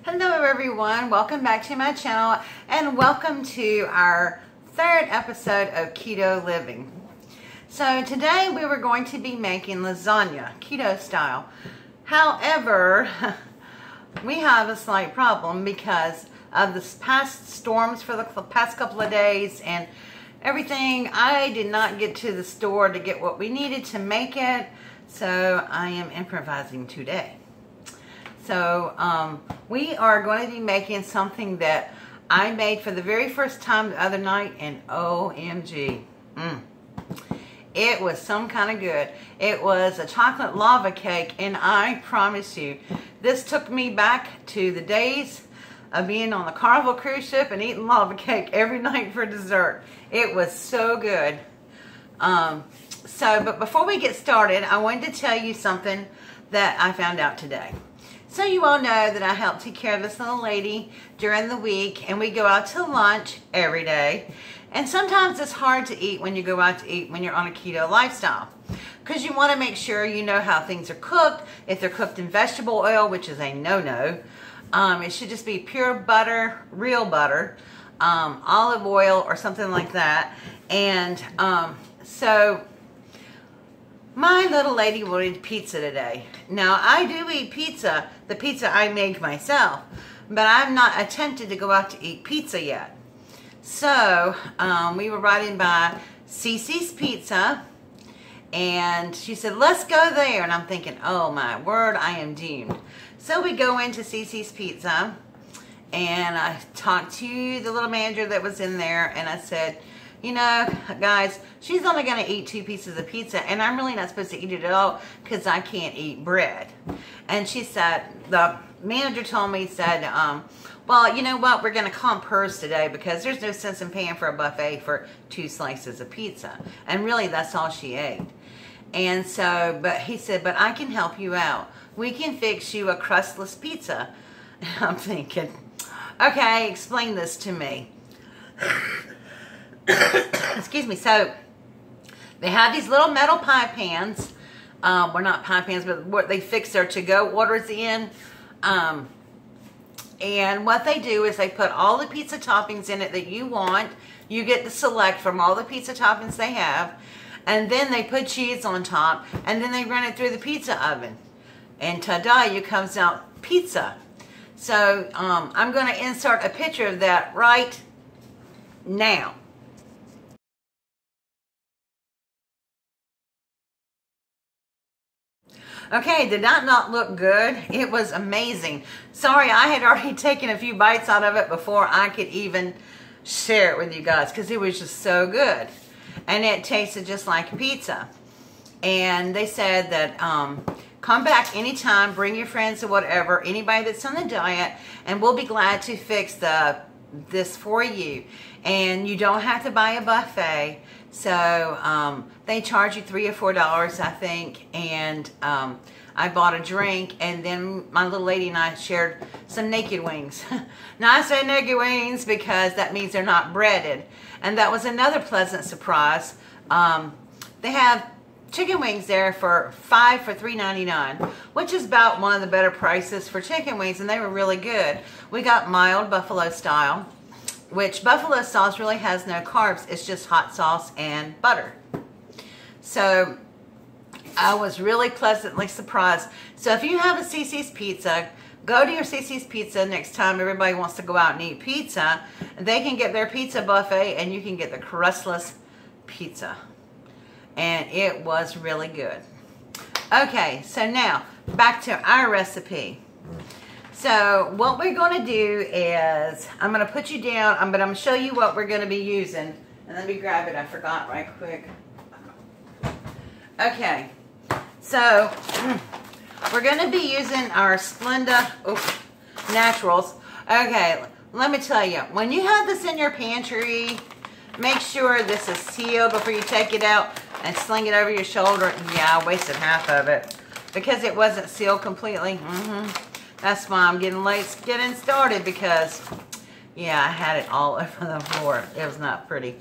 Hello everyone, welcome back to my channel and welcome to our third episode of Keto Living. So today we were going to be making lasagna, keto style. However, we have a slight problem because of the past storms for the past couple of days and everything. I did not get to the store to get what we needed to make it, so I am improvising today. So we are going to be making something that I made for the very first time the other night, and OMG, it was some kind of good. It was a chocolate lava cake, and I promise you, this took me back to the days of being on the Carnival cruise ship and eating lava cake every night for dessert. It was so good. But before we get started, I wanted to tell you something that I found out today. So you all know that I help take care of this little lady during the week, and we go out to lunch every day. And sometimes it's hard to eat when you go out to eat when you're on a keto lifestyle, because you want to make sure you know how things are cooked. If they're cooked in vegetable oil, which is a no-no, it should just be pure butter, real butter, olive oil or something like that. And so my little lady wanted pizza today. Now, I do eat pizza, the pizza I make myself, but I've not attempted to go out to eat pizza yet. So, we were riding by Cece's Pizza, and she said, let's go there. And I'm thinking, oh my word, I am doomed. So we go into Cece's Pizza, and I talked to the little manager that was in there, and I said, you know, guys, she's only going to eat 2 pieces of pizza, and I'm really not supposed to eat it at all because I can't eat bread. And she said, the manager told me, said, well, you know what, we're going to comp hers today because there's no sense in paying for a buffet for 2 slices of pizza. And really, that's all she ate. And so, but he said, but I can help you out. We can fix you a crustless pizza. And I'm thinking, okay, explain this to me. Excuse me. So they have these little metal pie pans. Well, not pie pans, but what they fix their to-go orders in. And what they do is they put all the pizza toppings in it that you want. You get to select from all the pizza toppings they have. And then they put cheese on top. And then they run it through the pizza oven. And ta-da, you comes out pizza. So I'm going to insert a picture of that right now. Okay, did that not look good? It was amazing. Sorry, I had already taken a few bites out of it before I could even share it with you guys because it was just so good. And it tasted just like pizza. And they said that come back anytime, bring your friends or whatever, anybody that's on the diet, and we'll be glad to fix this for you. And you don't have to buy a buffet. So they charge you $3 or $4, I think, and I bought a drink, and then my little lady and I shared some naked wings. Now I say naked wings because that means they're not breaded, and that was another pleasant surprise. They have chicken wings there for $5 for $3.99, which is about one of the better prices for chicken wings, and they were really good. We got mild buffalo style, which buffalo sauce really has no carbs. It's just hot sauce and butter. So I was really pleasantly surprised. So if you have a Cece's Pizza, go to your Cece's Pizza next time everybody wants to go out and eat pizza. They can get their pizza buffet, and you can get the crustless pizza. And it was really good. Okay, so now back to our recipe. So what we're going to do is, I'm going to put you down, but I'm going to show you what we're going to be using. And let me grab it, I forgot right quick. Okay, so we're going to be using our Splenda Naturals. Okay, let me tell you, when you have this in your pantry, make sure this is sealed before you take it out and sling it over your shoulder. Yeah, I wasted half of it because it wasn't sealed completely. That's why I'm getting late getting started because, yeah, I had it all over the floor. It was not pretty.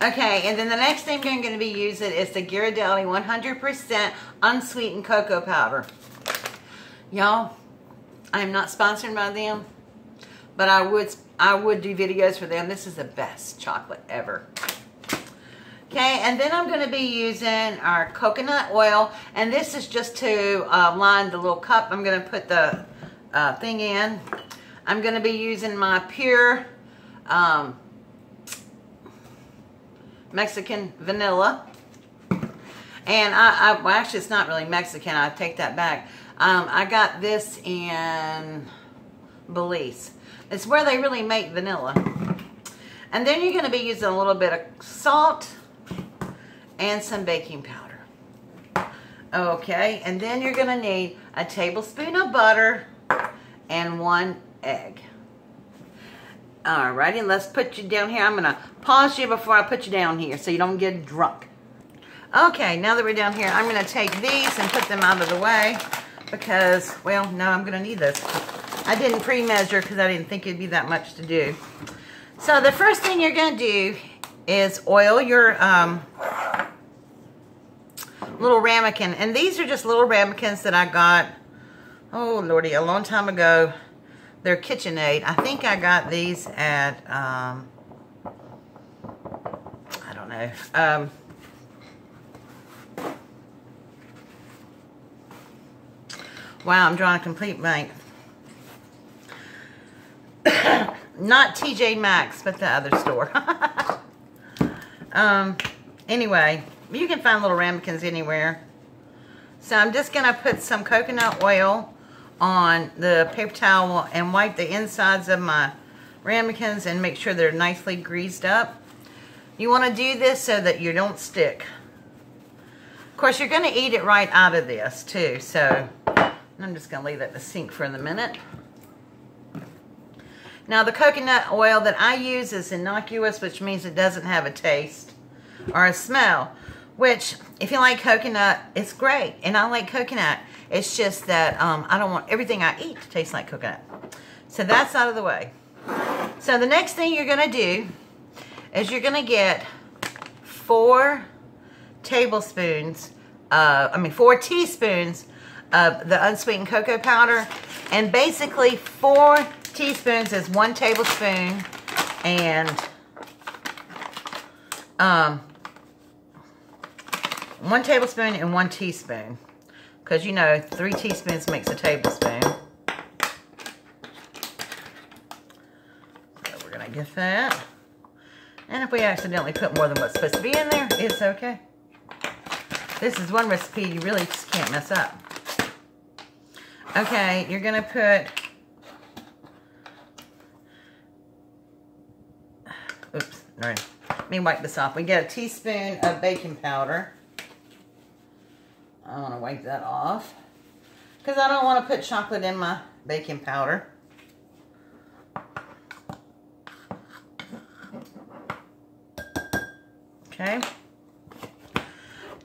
Okay, and then the next thing I'm going to be using is the Ghirardelli 100% unsweetened cocoa powder. Y'all, I am not sponsored by them, but I would do videos for them. This is the best chocolate ever. Okay, and then I'm going to be using our coconut oil, and this is just to line the little cup I'm going to put the thing in. I'm going to be using my pure Mexican vanilla. And well, actually, it's not really Mexican. I take that back. I got this in Belize. It's where they really make vanilla. And then you're going to be using a little bit of salt and some baking powder. Okay, and then you're going to need a tablespoon of butter and 1 egg. Alrighty, let's put you down here. I'm going to pause you before I put you down here so you don't get drunk. Okay, now that we're down here, I'm going to take these and put them out of the way because, well, no, I'm going to need this. I didn't pre-measure because I didn't think it'd be that much to do. So the first thing you're going to do is oil your little ramekin. And these are just little ramekins that I got, oh, Lordy, a long time ago. They're KitchenAid. I think I got these at, I don't know, wow, I'm drawing a complete blank. Not TJ Maxx, but the other store. Anyway, you can find little ramekins anywhere. So I'm just going to put some coconut oil on the paper towel and wipe the insides of my ramekins and make sure they're nicely greased up. You want to do this so that you don't stick. Of course, you're going to eat it right out of this too, so I'm just going to leave that to sink for a minute. Now, the coconut oil that I use is innocuous, which means it doesn't have a taste or a smell, which, if you like coconut, it's great, and I like coconut. It's just that I don't want everything I eat to taste like coconut. So that's out of the way. So the next thing you're going to do is you're going to get 4 teaspoons of the unsweetened cocoa powder, and basically 4 teaspoons is 1 tablespoon, and 1 tablespoon and 1 teaspoon, because you know 3 teaspoons makes a tablespoon. So we're gonna get that, and if we accidentally put more than what's supposed to be in there, it's okay. This is one recipe you really just can't mess up. Okay, you're gonna put, oops, all right, let me wipe this off. We get a teaspoon of baking powder. I want to wipe that off because I don't want to put chocolate in my baking powder. Okay.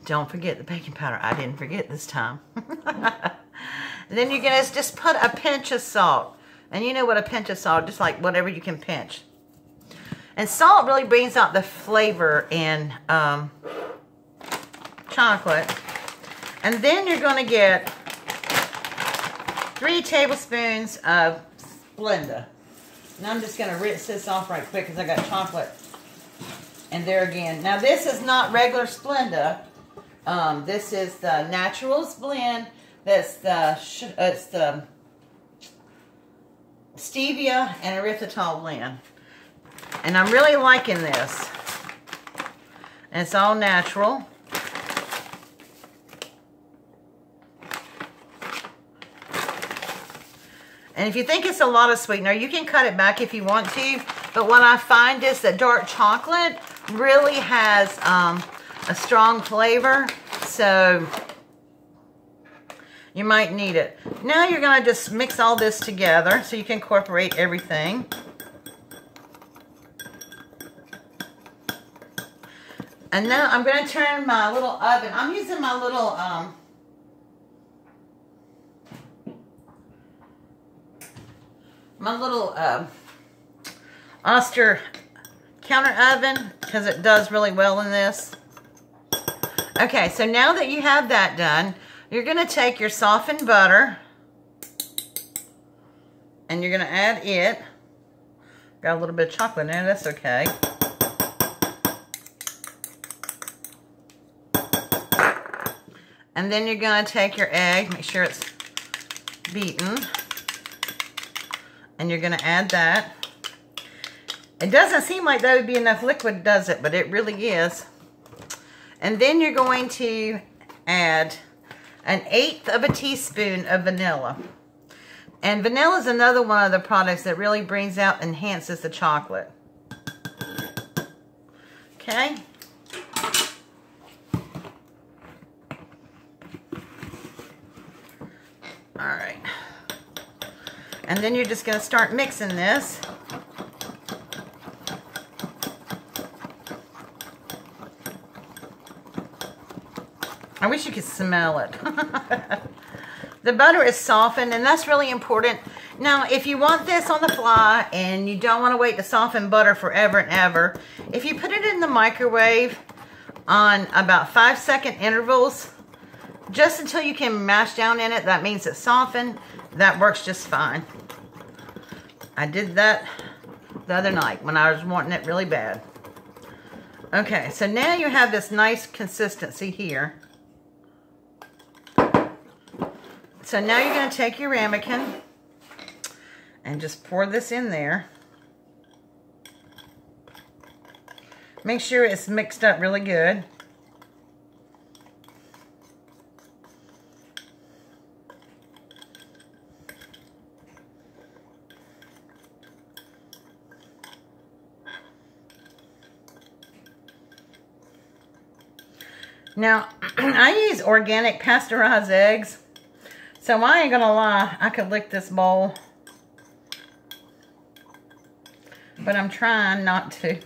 Don't forget the baking powder. I didn't forget this time. Then you're going to just put a pinch of salt. And you know what a pinch of salt, just like whatever you can pinch. And salt really brings out the flavor in chocolate. And then you're going to get 3 tablespoons of Splenda. And I'm just going to rinse this off right quick because I got chocolate in there again. Now this is not regular Splenda. This is the Naturals blend. That's it's the stevia and erythritol blend. And I'm really liking this. And it's all natural. And if you think it's a lot of sweetener, you can cut it back if you want to. But what I find is that dark chocolate really has a strong flavor. So you might need it. Now you're going to just mix all this together so you can incorporate everything. And now I'm going to turn my little oven. I'm using my little Oster counter oven because it does really well in this. Okay, so now that you have that done, you're going to take your softened butter And you're going to add it. Got a little bit of chocolate in there. That's okay. And then you're going to take your egg. Make sure it's beaten. And you're going to add that. It doesn't seem like that would be enough liquid, does it? But it really is. And then you're going to add 1/8 of a teaspoon of vanilla. And vanilla is another one of the products that really brings out, enhances the chocolate. Okay. All right. And then you're just going to start mixing this. I wish you could smell it. The butter is softened, and that's really important. Now, if you want this on the fly and you don't want to wait to soften butter forever and ever, if you put it in the microwave on about 5-second intervals, just until you can mash down in it, that means it's softened. That works just fine. I did that the other night when I was wanting it really bad. Okay, so now you have this nice consistency here. So now you're going to take your ramekin and just pour this in there. Make sure it's mixed up really good. Now, I use organic pasteurized eggs. So I ain't gonna lie, I could lick this bowl. But I'm trying not to.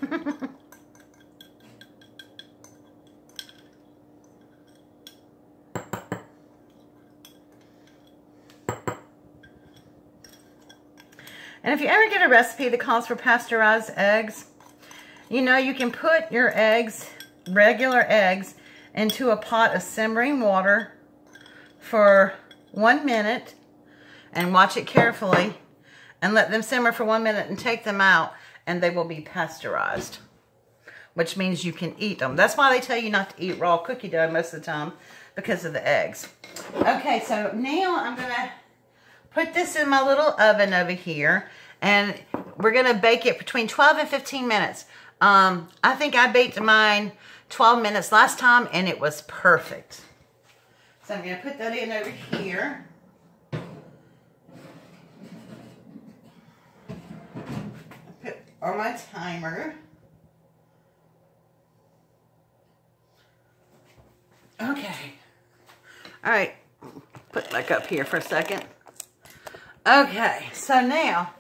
And if you ever get a recipe that calls for pasteurized eggs, you know, you can put your eggs, regular eggs, into a pot of simmering water for 1 minute and watch it carefully and let them simmer for 1 minute and take them out, and they will be pasteurized, which means you can eat them. That's why they tell you not to eat raw cookie dough most of the time, because of the eggs. Okay, so now I'm gonna put this in my little oven over here, and we're gonna bake it between 12 and 15 minutes. I think I baked mine 12 minutes last time, and it was perfect. So I'm going to put that in over here. Put on my timer. Okay. All right. Put back up here for a second. Okay. So now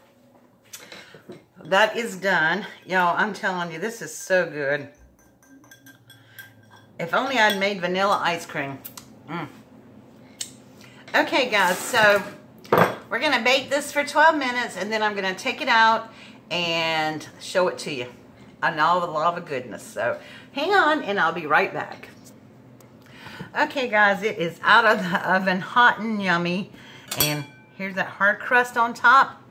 that is done. Y'all, I'm telling you, this is so good. If only I'd made vanilla ice cream. Okay, guys, so we're going to bake this for 12 minutes, and then I'm going to take it out and show it to you and all the lava goodness. So hang on, and I'll be right back. Okay, guys, it is out of the oven, hot and yummy, and here's that hard crust on top.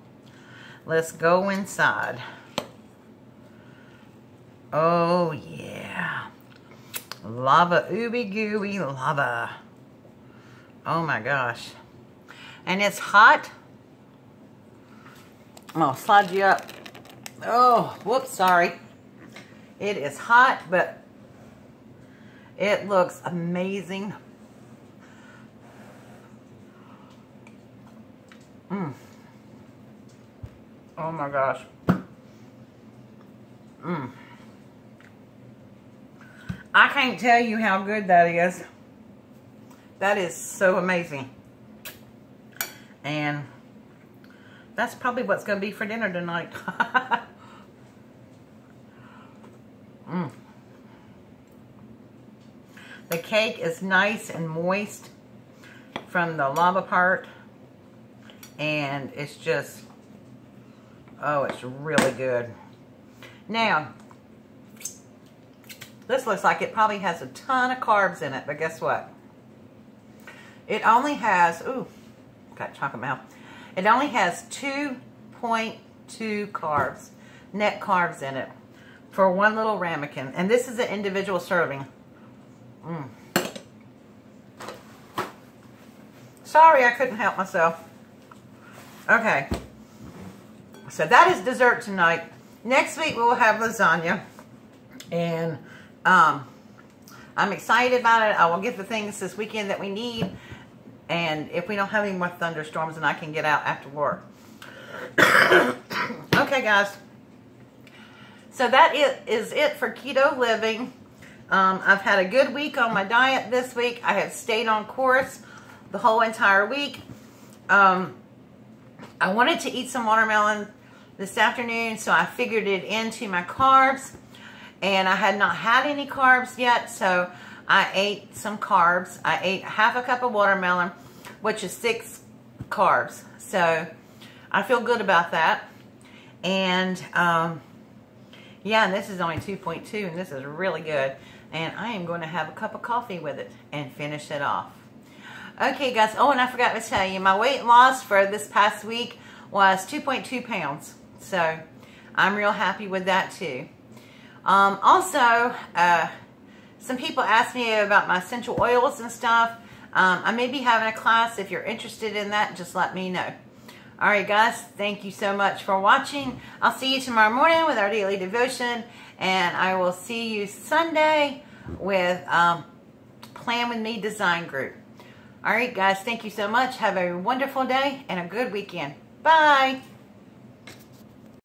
Let's go inside. Oh, yeah. Lava, ooby gooey lava. Oh my gosh. And it's hot. I'll slide you up. Oh, whoops, sorry. It is hot, but it looks amazing. Oh my gosh. I can't tell you how good that is. That is so amazing. And that's probably what's going to be for dinner tonight. The cake is nice and moist from the lava part. And it's just, oh, it's really good. Now, this looks like it probably has a ton of carbs in it, but guess what? It only has, ooh, got chocolate mouth. It only has 2 2.2 carbs, net carbs in it for one little ramekin. And this is an individual serving. Sorry, I couldn't help myself. Okay. So that is dessert tonight. Next week we will have lasagna. And I'm excited about it. I will get the things this weekend that we need. And if we don't have any more thunderstorms, then I can get out after work. Okay, guys. So that is it for keto living. I've had a good week on my diet this week. I have stayed on course the whole entire week. I wanted to eat some watermelon this afternoon, so I figured it into my carbs. And I had not had any carbs yet, so I ate some carbs. I ate half a cup of watermelon, which is 6 carbs. So I feel good about that. And yeah, and this is only 2.2, and this is really good. And I am going to have a cup of coffee with it and finish it off. Okay, guys. Oh, and I forgot to tell you, my weight loss for this past week was 2.2 pounds. So I'm real happy with that too. Also, some people asked me about my essential oils and stuff. I may be having a class. If you're interested in that, just let me know. All right, guys. Thank you so much for watching. I'll see you tomorrow morning with our daily devotion. And I will see you Sunday with Plan With Me Design Group. All right, guys. Thank you so much. Have a wonderful day and a good weekend. Bye.